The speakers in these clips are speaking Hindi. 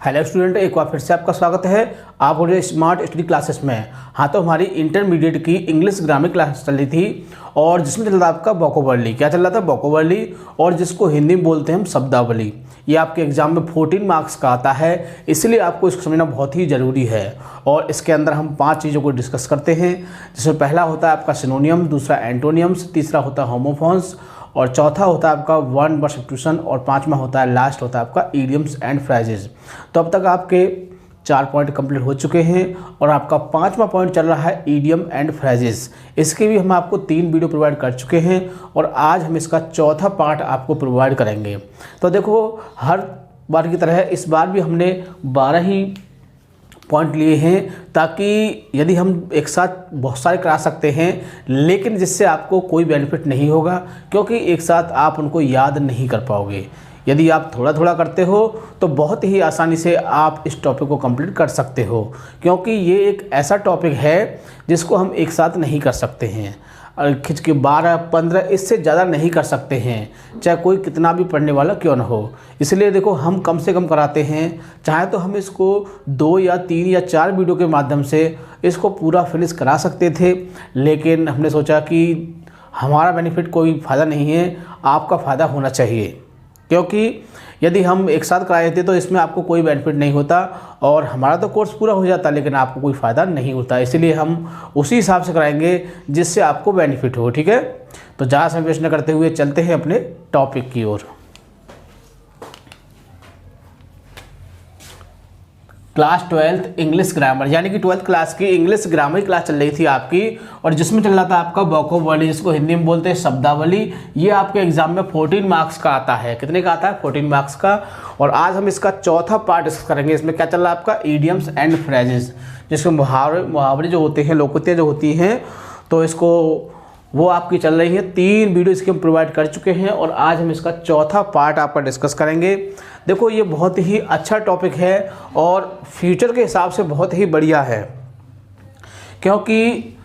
हेलो स्टूडेंट, एक बार फिर से आपका स्वागत है। आप हो रहे स्मार्ट स्टडी क्लासेस में। हाँ, तो हमारी इंटरमीडिएट की इंग्लिश ग्रामर क्लास चल रही थी और जिसमें चल रहा था आपका वोकैबुलरी। क्या चल रहा था? वोकैबुलरी, और जिसको हिंदी में बोलते हैं हम शब्दावली। ये आपके एग्जाम में 14 मार्क्स का आता है, इसलिए आपको इसको समझना बहुत ही ज़रूरी है। और इसके अंदर हम 5 चीज़ों को डिस्कस करते हैं, जिसमें पहला होता है आपका सिनोनियम, दूसरा एंटोनियम्स, तीसरा होता है होमोफोन्स, और चौथा होता है आपका वर्ड वर्ब सब्स्टिट्यूशन, और पांचवा होता है लास्ट होता है आपका इडियम्स एंड फ्रेजेस। तो अब तक आपके 4 पॉइंट कंप्लीट हो चुके हैं और आपका 5वां पॉइंट चल रहा है इडियम एंड फ्रेजेस। इसके भी हम आपको 3 वीडियो प्रोवाइड कर चुके हैं और आज हम इसका चौथा पार्ट आपको प्रोवाइड करेंगे। तो देखो, हर बार की तरह इस बार भी हमने 12 ही पॉइंट लिए हैं, ताकि यदि हम एक साथ बहुत सारे करा सकते हैं, लेकिन जिससे आपको कोई बेनिफिट नहीं होगा, क्योंकि एक साथ आप उनको याद नहीं कर पाओगे। यदि आप थोड़ा थोड़ा करते हो तो बहुत ही आसानी से आप इस टॉपिक को कंप्लीट कर सकते हो, क्योंकि ये एक ऐसा टॉपिक है जिसको हम एक साथ नहीं कर सकते हैं। और खिंच के 12-15 इससे ज़्यादा नहीं कर सकते हैं, चाहे कोई कितना भी पढ़ने वाला क्यों ना हो। इसलिए देखो, हम कम से कम कराते हैं। चाहे तो हम इसको 2 या 3 या 4 वीडियो के माध्यम से इसको पूरा फिनिश करा सकते थे, लेकिन हमने सोचा कि हमारा बेनिफिट कोई फ़ायदा नहीं है, आपका फ़ायदा होना चाहिए। क्योंकि यदि हम एक साथ कराए थे तो इसमें आपको कोई बेनिफिट नहीं होता और हमारा तो कोर्स पूरा हो जाता, लेकिन आपको कोई फ़ायदा नहीं होता। इसलिए हम उसी हिसाब से कराएंगे जिससे आपको बेनिफिट हो। ठीक है, तो ज़्यादा समय वेस्ट न करते हुए चलते हैं अपने टॉपिक की ओर। क्लास 12th इंग्लिश ग्रामर, यानी कि 12th क्लास की इंग्लिश ग्रामर की क्लास चल रही थी आपकी, और जिसमें चल रहा था आपका वोकैबुलरी, जिसको हिंदी में बोलते हैं शब्दावली। ये आपके एग्जाम में 14 मार्क्स का आता है। कितने का आता है? 14 मार्क्स का। और आज हम इसका चौथा पार्ट डिस्कस करेंगे। इसमें क्या चल रहा है आपका? इडियम्स एंड फ्रेजेस, जिसमें मुहावरे जो होते हैं, लोकोक्तियाँ जो होती हैं, तो इसको वो आपकी चल रही है। 3 वीडियो इसके हम प्रोवाइड कर चुके हैं और आज हम इसका चौथा पार्ट आपका डिस्कस करेंगे। देखो, ये बहुत ही अच्छा टॉपिक है और फ्यूचर के हिसाब से बहुत ही बढ़िया है, क्योंकि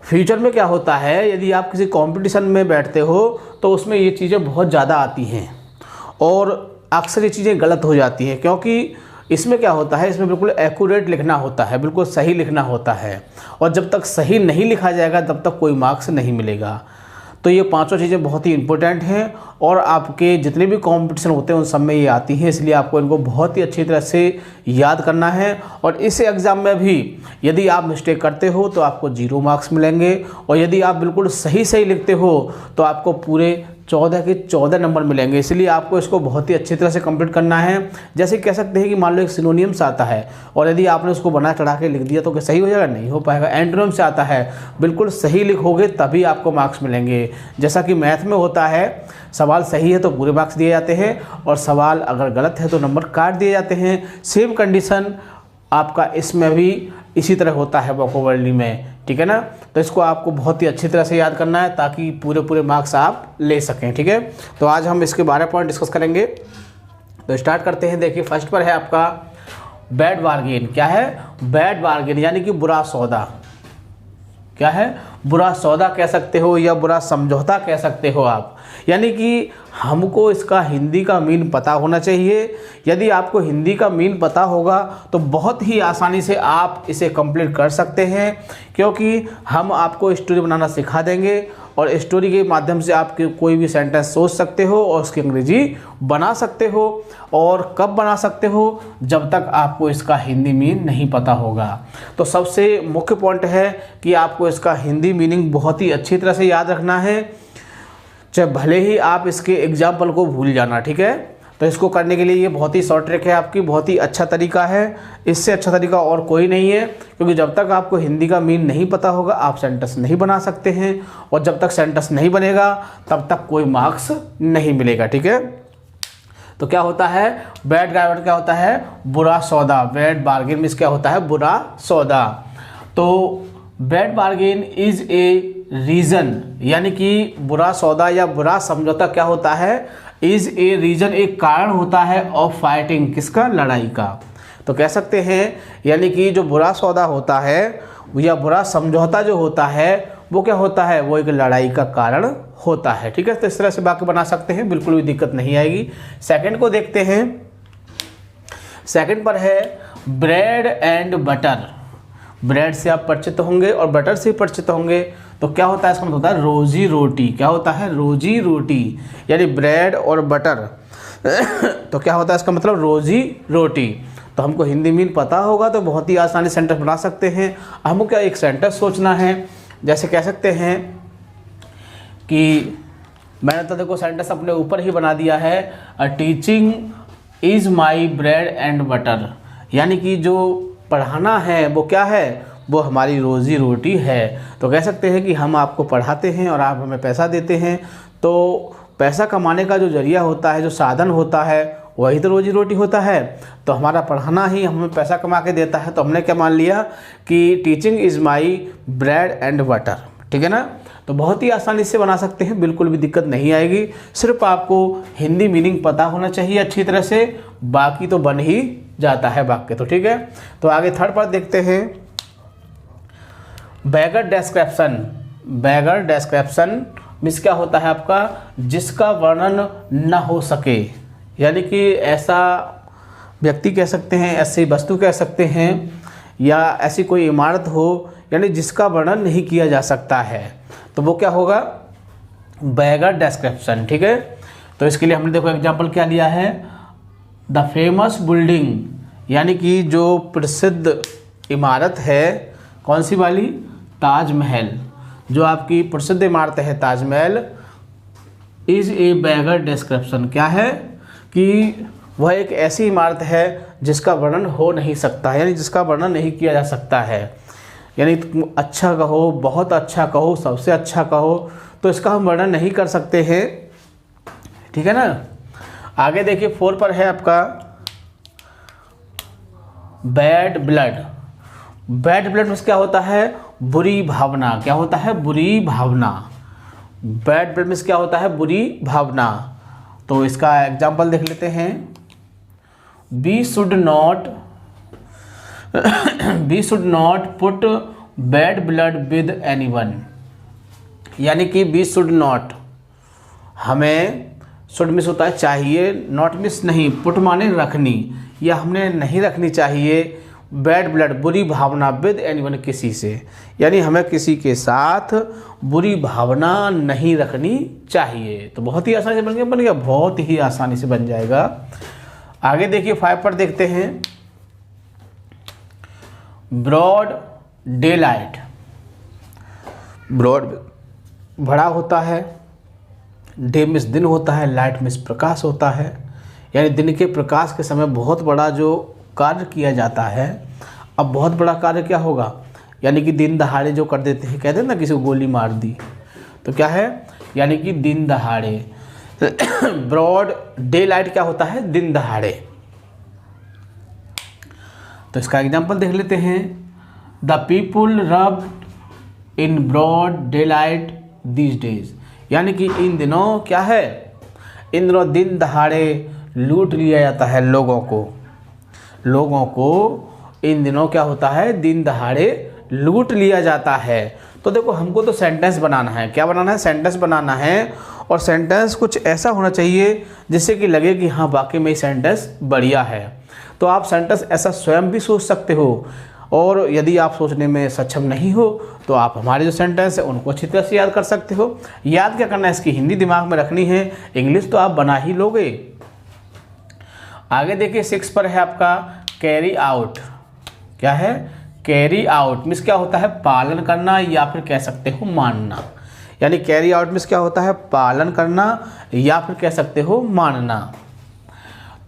फ्यूचर में क्या होता है, यदि आप किसी कंपटीशन में बैठते हो तो उसमें ये चीज़ें बहुत ज़्यादा आती हैं और अक्सर ये चीज़ें गलत हो जाती हैं। क्योंकि इसमें क्या होता है, इसमें बिल्कुल एक्यूरेट लिखना होता है, बिल्कुल सही लिखना होता है, और जब तक सही नहीं लिखा जाएगा तब तक कोई मार्क्स नहीं मिलेगा। तो ये 5 चीज़ें बहुत ही इंपॉर्टेंट हैं और आपके जितने भी कंपटीशन होते हैं उन सब में ये आती हैं, इसलिए आपको इनको बहुत ही अच्छी तरह से याद करना है। और इस एग्ज़ाम में भी यदि आप मिस्टेक करते हो तो आपको 0 मार्क्स मिलेंगे, और यदि आप बिल्कुल सही लिखते हो तो आपको पूरे 14 के 14 नंबर मिलेंगे। इसलिए आपको इसको बहुत ही अच्छी तरह से कंप्लीट करना है। जैसे कह सकते हैं कि मान लो एक सिनोनियम्स आता है और यदि आपने उसको बना चढ़ा के लिख दिया तो क्या सही हो जाएगा? नहीं हो पाएगा। एंटोनिम्स से आता है, बिल्कुल सही लिखोगे तभी आपको मार्क्स मिलेंगे। जैसा कि मैथ में होता है, सवाल सही है तो पूरे मार्क्स दिए जाते हैं और सवाल अगर गलत है तो नंबर काट दिए जाते हैं। सेम कंडीशन आपका इसमें भी इसी तरह होता है वोकैबुलरी में। ठीक है ना? तो इसको आपको बहुत ही अच्छी तरह से याद करना है ताकि पूरे मार्क्स आप ले सकें। ठीक है, तो आज हम इसके 12 पॉइंट डिस्कस करेंगे। तो स्टार्ट करते हैं। देखिए, फर्स्ट पर है आपका बैड बार्गेन। क्या है? बैड बार्गेन, यानी कि बुरा सौदा। क्या है? बुरा सौदा कह सकते हो या बुरा समझौता कह सकते हो आप। यानी कि हमको इसका हिंदी का मीन पता होना चाहिए। यदि आपको हिंदी का मीन पता होगा तो बहुत ही आसानी से आप इसे कंप्लीट कर सकते हैं, क्योंकि हम आपको स्टोरी बनाना सिखा देंगे और स्टोरी के माध्यम से आप कोई भी सेंटेंस सोच सकते हो और उसकी अंग्रेजी बना सकते हो। और कब बना सकते हो? जब तक आपको इसका हिंदी मीन नहीं पता होगा। तो सबसे मुख्य पॉइंट है कि आपको इसका हिंदी मीनिंग बहुत ही अच्छी तरह से याद रखना है, चाहे भले ही आप इसके एग्जाम्पल को भूल जाना। ठीक है, तो इसको करने के लिए ये बहुत ही शॉर्ट ट्रिक है आपकी, बहुत ही अच्छा तरीका है। इससे अच्छा तरीका और कोई नहीं है, क्योंकि जब तक आपको हिंदी का मीन नहीं पता होगा आप सेंटेंस नहीं बना सकते हैं, और जब तक सेंटेंस नहीं बनेगा तब तक कोई मार्क्स नहीं मिलेगा। ठीक है, तो क्या होता है? बैड ग्रामर क्या होता है? बुरा सौदा। बैड बार्गेन मींस क्या होता है? बुरा सौदा। तो bad bargain is a reason, यानी कि बुरा सौदा या बुरा समझौता क्या होता है? इज ए रीजन, एक कारण होता है ऑफ फाइटिंग, किसका? लड़ाई का। तो कह सकते हैं, यानी कि जो बुरा सौदा होता है या बुरा समझौता जो होता है वो क्या होता है? वो एक लड़ाई का कारण होता है। ठीक है, तो इस तरह से बाकी बना सकते हैं, बिल्कुल भी दिक्कत नहीं आएगी। सेकंड को देखते हैं। सेकंड पर है ब्रेड एंड बटर। ब्रेड से आप परिचित होंगे और बटर से परिचित होंगे, तो क्या होता है, इसका मतलब होता है रोजी रोटी। क्या होता है, रोजी रोटी, यानी ब्रेड और बटर तो क्या होता है इसका मतलब रोजी रोटी। तो हमको हिंदी मीन पता होगा तो बहुत ही आसानी सेंटेंस बना सकते हैं। हमको क्या एक सेंटेंस सोचना है, जैसे कह सकते हैं कि मैंने तो देखो सेंटेंस अपने ऊपर ही बना दिया है, uh teaching is my bread and butter, यानी कि जो पढ़ाना है वो क्या है, वो हमारी रोज़ी रोटी है। तो कह सकते हैं कि हम आपको पढ़ाते हैं और आप हमें पैसा देते हैं, तो पैसा कमाने का जो जरिया होता है, जो साधन होता है, वही तो रोजी रोटी होता है। तो हमारा पढ़ाना ही हमें पैसा कमा के देता है। तो हमने क्या मान लिया कि teaching is my bread and butter, ठीक है ना। तो बहुत ही आसानी से बना सकते हैं, बिल्कुल भी दिक्कत नहीं आएगी। सिर्फ आपको हिंदी मीनिंग पता होना चाहिए अच्छी तरह से, बाकी तो बन ही जाता है वाक्य। तो ठीक है, तो आगे थर्ड पार्ट देखते हैं, beggar description. Beggar description means क्या होता है आपका, जिसका वर्णन न हो सके, यानी कि ऐसा व्यक्ति कह सकते हैं, ऐसी वस्तु कह सकते हैं, या ऐसी कोई इमारत हो यानी जिसका वर्णन नहीं किया जा सकता है, तो वो क्या होगा, बैगर डिस्क्रिप्शन। ठीक है, तो इसके लिए हमने देखो एग्जाम्पल क्या लिया है, द फेमस बिल्डिंग, यानी कि जो प्रसिद्ध इमारत है, कौन सी वाली, ताजमहल। जो आपकी प्रसिद्ध इमारत है Taj Mahal, is a bagger description, क्या है कि वह एक ऐसी इमारत है जिसका वर्णन हो नहीं सकता है, यानी जिसका वर्णन नहीं किया जा सकता है। यानी तुम अच्छा कहो, बहुत अच्छा कहो, सबसे अच्छा कहो, तो इसका हम वर्णन नहीं कर सकते हैं। ठीक है ना। आगे देखिए 4 पर है आपका बैड ब्लड। बैड ब्लड में क्या होता है, बुरी भावना। क्या होता है, बुरी भावना। बैड ब्लड में क्या होता है, बुरी भावना। तो इसका एग्जाम्पल देख लेते हैं, we should not put bad blood with anyone, यानी कि वी शुड नॉट, हमें शुड मिस होता है चाहिए, नॉट मिस नहीं, पुट माने रखनी, या हमने नहीं रखनी चाहिए बैड ब्लड बुरी भावना विद एनीवन किसी से, यानी हमें किसी के साथ बुरी भावना नहीं रखनी चाहिए। तो बहुत ही आसानी से बन गया, बहुत ही आसानी से बन जाएगा। आगे देखिए 5 पर देखते हैं, ब्रॉड डे लाइट। ब्रॉड बड़ा होता है, डे मिस दिन होता है, लाइट मिस प्रकाश होता है, यानी दिन के प्रकाश के समय बहुत बड़ा जो कार्य किया जाता है। अब बहुत बड़ा कार्य क्या होगा, यानी कि दिन दहाड़े जो कर देते हैं, कहते हैं ना किसी को गोली मार दी, तो क्या है, यानी कि दिन दहाड़े। ब्रॉड डे लाइट क्या होता है, दिन दहाड़े। तो इसका एग्जांपल देख लेते हैं, the people rub in broad daylight these days, यानी कि इन दिनों क्या है, इन दिनों दिन दहाड़े लूट लिया जाता है लोगों को इन दिनों क्या होता है, दिन दहाड़े लूट लिया जाता है। तो देखो हमको तो सेंटेंस बनाना है, क्या बनाना है, सेंटेंस बनाना है, और सेंटेंस कुछ ऐसा होना चाहिए जिससे कि लगे कि हाँ वाकई में सेंटेंस बढ़िया है। तो आप सेंटेंस ऐसा स्वयं भी सोच सकते हो, और यदि आप सोचने में सक्षम नहीं हो तो आप हमारे जो सेंटेंस है उनको अच्छी तरह से याद कर सकते हो। याद क्या करना है, इसकी हिंदी दिमाग में रखनी है, इंग्लिश तो आप बना ही लोगे। आगे देखिए 6 पर है आपका कैरी आउट। क्या है, कैरी आउट मीन्स क्या होता है, पालन करना, या फिर कह सकते हो मानना। यानी कैरी आउट मीन्स क्या होता है, पालन करना, या फिर कह सकते हो मानना।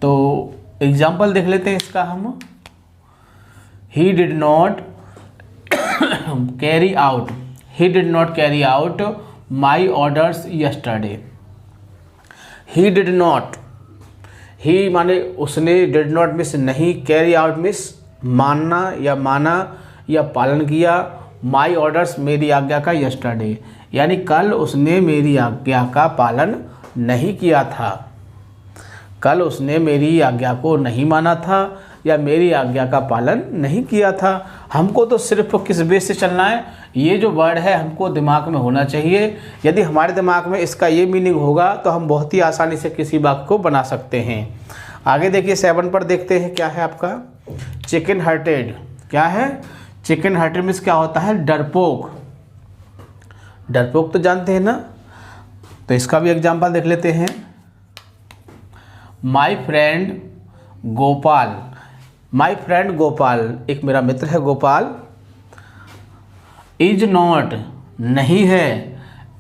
तो एग्जाम्पल देख लेते हैं इसका हम, he did not carry out my orders yesterday. He did not, he माने उसने, डिड नॉट मिस नहीं, कैरी आउट मिस मानना या माना या पालन किया, माई ऑर्डर्स मेरी आज्ञा का यस्टरडे, यानी कल उसने मेरी आज्ञा का पालन नहीं किया था, कल उसने मेरी आज्ञा को नहीं माना था या मेरी आज्ञा का पालन नहीं किया था। हमको तो सिर्फ किस बेस से चलना है, ये जो वर्ड है हमको दिमाग में होना चाहिए। यदि हमारे दिमाग में इसका ये मीनिंग होगा तो हम बहुत ही आसानी से किसी वाक्य को बना सकते हैं। आगे देखिए 7 पर देखते हैं क्या है आपका चिकन हार्टेड। क्या है? चिकन हार्टेड मीन्स क्या होता है? डरपोक। डरपोक तो जानते हैं ना, तो इसका भी एग्जाम्पल देख लेते हैं। My friend Gopal. My friend Gopal, एक मेरा मित्र है गोपाल, इज नॉट नहीं है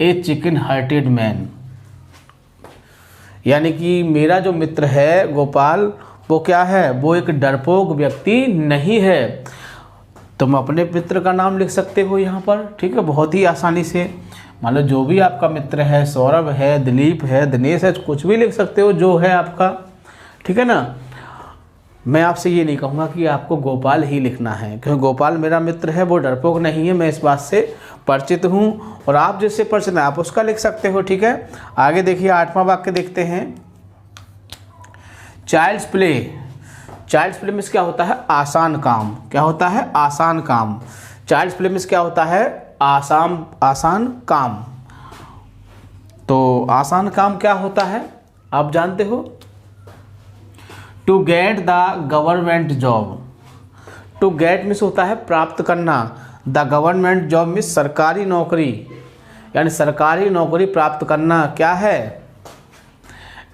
ए चिकन हार्टेड मैन। यानी कि मेरा जो मित्र है गोपाल वो क्या है? वो एक डरपोक व्यक्ति नहीं है। तुम अपने मित्र का नाम लिख सकते हो यहाँ पर, ठीक है, बहुत ही आसानी से। मान लो जो भी आपका मित्र है, सौरभ है, दिलीप है, दिनेश है, कुछ भी लिख सकते हो जो है आपका, ठीक है ना। मैं आपसे ये नहीं कहूँगा कि आपको गोपाल ही लिखना है, क्योंकि गोपाल मेरा मित्र है, वो डरपोक नहीं है, मैं इस बात से परिचित हूँ। और आप जिससे परिचित हैं आप उसका लिख सकते हो, ठीक है। आगे देखिए 8वां वाक्य देखते हैं। Child's play. Child's play means क्या होता है? आसान काम। क्या होता है? आसान काम। चाइल्ड्स प्ले मीन्स क्या होता है? आसान काम। तो आसान काम क्या होता है आप जानते हो? To get the government job. To get means होता है प्राप्त करना, द गवर्नमेंट जॉब मीन्स सरकारी नौकरी, यानी सरकारी नौकरी प्राप्त करना क्या है?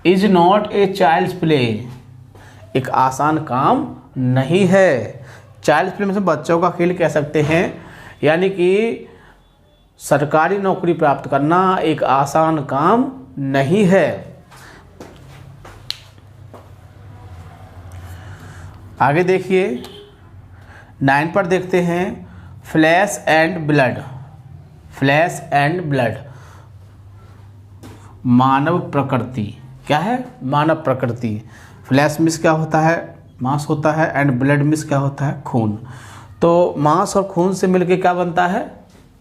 Is not a child's play, एक आसान काम नहीं है। चाइल्ड्स प्ले में से बच्चों का खेल कह सकते हैं, यानी कि सरकारी नौकरी प्राप्त करना एक आसान काम नहीं है। आगे देखिए 9 पर देखते हैं। Flesh and blood. Flesh and blood, मानव प्रकृति। क्या है? मानव प्रकृति। फ्लैश मिस क्या होता है? मांस होता है, एंड ब्लड मिस क्या होता है? खून। तो मांस और खून से मिलके क्या बनता है?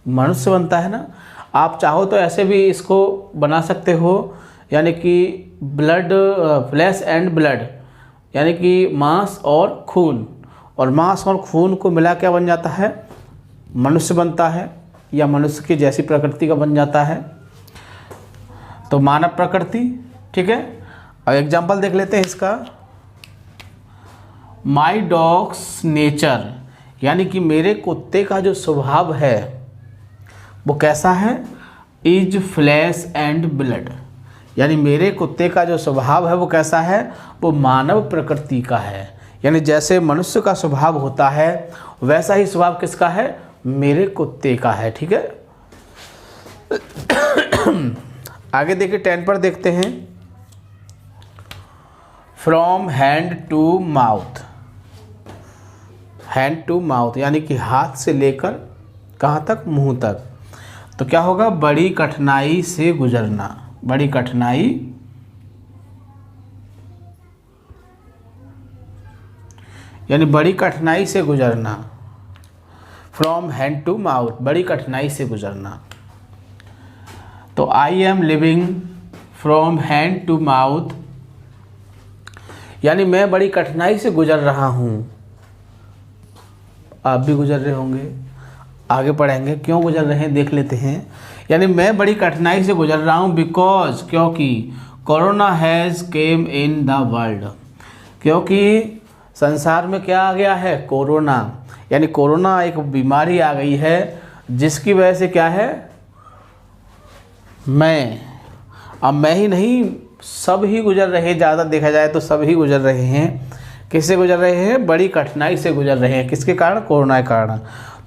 मनुष्य बनता है ना। आप चाहो तो ऐसे भी इसको बना सकते हो, यानी कि ब्लड, फ्लैश एंड ब्लड, यानी कि मांस और खून, और मांस और खून को मिला क्या बन जाता है? मनुष्य बनता है, या मनुष्य की जैसी प्रकृति का बन जाता है। तो मानव प्रकृति, ठीक है। अब एग्जाम्पल देख लेते हैं इसका। माई डॉग्स नेचर, यानी कि मेरे कुत्ते का जो स्वभाव है वो कैसा है? इज फ्लैश एंड ब्लड, यानी मेरे कुत्ते का जो स्वभाव है वो कैसा है? वो मानव प्रकृति का है। यानी जैसे मनुष्य का स्वभाव होता है वैसा ही स्वभाव किसका है? मेरे कुत्ते का है, ठीक है। आगे देखिए 10 पर देखते हैं। From hand to mouth. Hand to mouth यानी कि हाथ से लेकर कहाँ तक? मुंह तक। तो क्या होगा? बड़ी कठिनाई से गुजरना। बड़ी कठिनाई, यानी बड़ी कठिनाई से गुजरना। फ्रॉम हैंड टू माउथ, बड़ी कठिनाई से गुजरना। तो I am living from hand to mouth, यानी मैं बड़ी कठिनाई से गुजर रहा हूँ। आप भी गुजर रहे होंगे, आगे पढ़ेंगे क्यों गुजर रहे हैं, देख लेते हैं। यानी मैं बड़ी कठिनाई से गुजर रहा हूँ बिकॉज, क्योंकि corona has came in the world, क्योंकि संसार में क्या आ गया है? कोरोना। यानी कोरोना एक बीमारी आ गई है जिसकी वजह से क्या है? अब मैं ही नहीं, सब ही गुजर रहे हैं। ज़्यादा देखा जाए तो सब ही गुजर रहे हैं। किससे गुजर रहे हैं? बड़ी कठिनाई से गुजर रहे हैं। किसके कारण? कोरोना के कारण।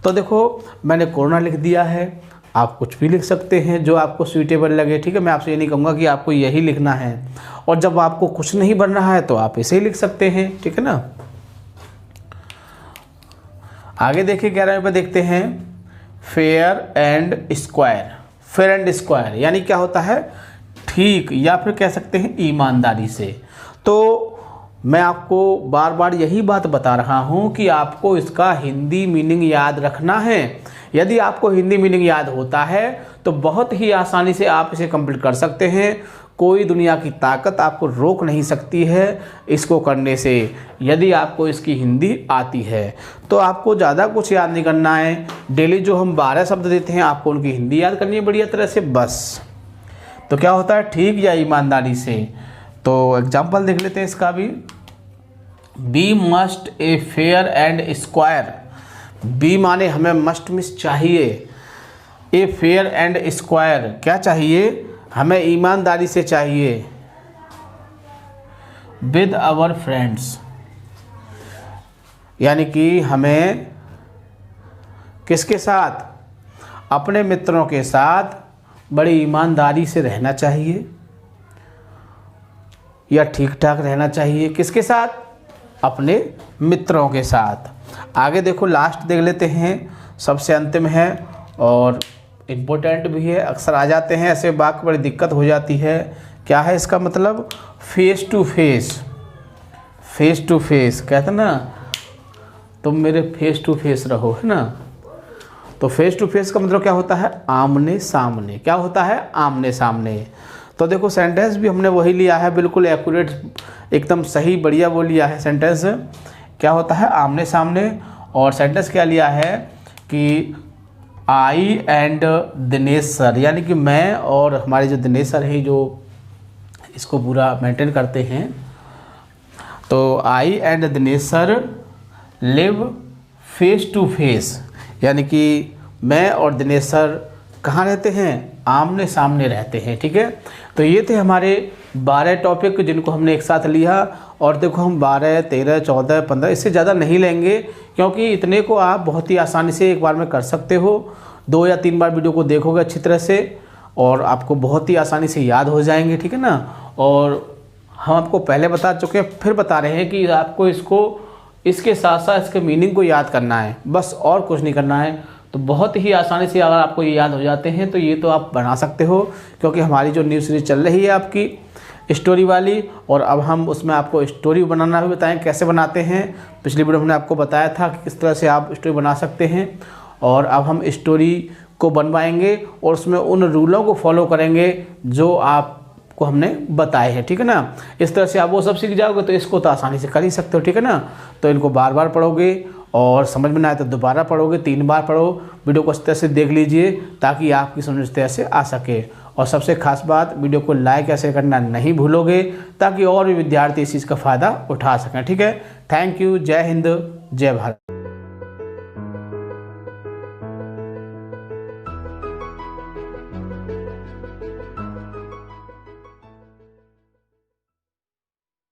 तो देखो मैंने कोरोना लिख दिया है, आप कुछ भी लिख सकते हैं जो आपको सूटेबल लगे, ठीक है। मैं आपसे ये नहीं कहूँगा कि आपको यही लिखना है, और जब आपको कुछ नहीं बन रहा है तो आप इसे ही लिख सकते हैं, ठीक है ना। आगे देखिए 11वें पे देखते हैं। Fair and square. Fair and square यानी क्या होता है? ठीक, या फिर कह सकते हैं ईमानदारी से। तो मैं आपको बार बार यही बात बता रहा हूँ कि आपको इसका हिंदी मीनिंग याद रखना है। यदि आपको हिंदी मीनिंग याद होता है तो बहुत ही आसानी से आप इसे कंप्लीट कर सकते हैं। कोई दुनिया की ताकत आपको रोक नहीं सकती है इसको करने से, यदि आपको इसकी हिंदी आती है। तो आपको ज़्यादा कुछ याद नहीं करना है। डेली जो हम 12 शब्द देते हैं आपको उनकी हिंदी याद करनी है बढ़िया तरह से, बस। तो क्या होता है? ठीक या ईमानदारी से। तो एग्जाम्पल देख लेते हैं इसका भी। Be must a fair and square. Be माने हमें मस्ट मिस चाहिए, ए फेयर एंड स्क्वायर क्या चाहिए, हमें ईमानदारी से चाहिए, विद आवर फ्रेंड्स, यानी कि हमें किसके साथ, अपने मित्रों के साथ बड़ी ईमानदारी से रहना चाहिए या ठीक ठाक रहना चाहिए। किसके साथ, अपने मित्रों के साथ। आगे देखो, लास्ट देख लेते हैं, सबसे अंतिम है और इम्पोर्टेंट भी है। अक्सर आ जाते हैं ऐसे वाक्य, बड़ी दिक्कत हो जाती है। क्या है इसका मतलब, face to face. Face to face कहते ना, तुम मेरे फेस टू फेस रहो, है ना। तो फेस टू फेस का मतलब क्या होता है, आमने सामने। क्या होता है, आमने सामने। तो देखो सेंटेंस भी हमने वही लिया है, बिल्कुल एक्यूरेट, एकदम सही बढ़िया वो लिया है सेंटेंस। क्या होता है, आमने सामने। और सेंटेंस क्या लिया है कि आई एंड दिनेश सर, यानी कि मैं और हमारे जो दिनेश सर हैं जो इसको पूरा मेंटेन करते हैं। तो I and Dinesh sir live face to face, यानी कि मैं और दिनेश सर कहाँ रहते हैं, आमने सामने रहते हैं। ठीक है, तो ये थे हमारे 12 टॉपिक जिनको हमने एक साथ लिया। और देखो हम 12, 13, 14, 15 इससे ज़्यादा नहीं लेंगे, क्योंकि इतने को आप बहुत ही आसानी से एक बार में कर सकते हो। 2 या 3 बार वीडियो को देखोगे अच्छी तरह से और आपको बहुत ही आसानी से याद हो जाएंगे। ठीक है ना। और हम आपको पहले बता चुके हैं, फिर बता रहे हैं कि आपको इसके साथ साथ इसके मीनिंग को याद करना है, बस और कुछ नहीं करना है। तो बहुत ही आसानी से अगर आपको ये याद हो जाते हैं तो ये तो आप बना सकते हो, क्योंकि हमारी जो न्यू सीरीज चल रही है आपकी स्टोरी वाली, और अब हम उसमें आपको स्टोरी बनाना भी बताएं कैसे बनाते हैं। पिछली वीडियो हमने आपको बताया था कि किस तरह से आप स्टोरी बना सकते हैं, और अब हम स्टोरी को बनवाएंगे और उसमें उन रूलों को फॉलो करेंगे जो आपको हमने बताए हैं। ठीक है ना। इस तरह से आप वो सब सीख जाओगे तो इसको तो आसानी से कर ही सकते हो। ठीक है ना। तो इनको बार बार पढ़ोगे और समझ में ना आए तो दोबारा पढ़ोगे, 3 बार पढ़ो, वीडियो को इस तरह से देख लीजिए ताकि आपकी समझ इस तरह से आ सके। और सबसे खास बात, वीडियो को लाइक ऐसे करना नहीं भूलोगे ताकि और भी विद्यार्थी इस चीज़ का फ़ायदा उठा सकें। ठीक है। Thank you. जय हिंद, जय भारत।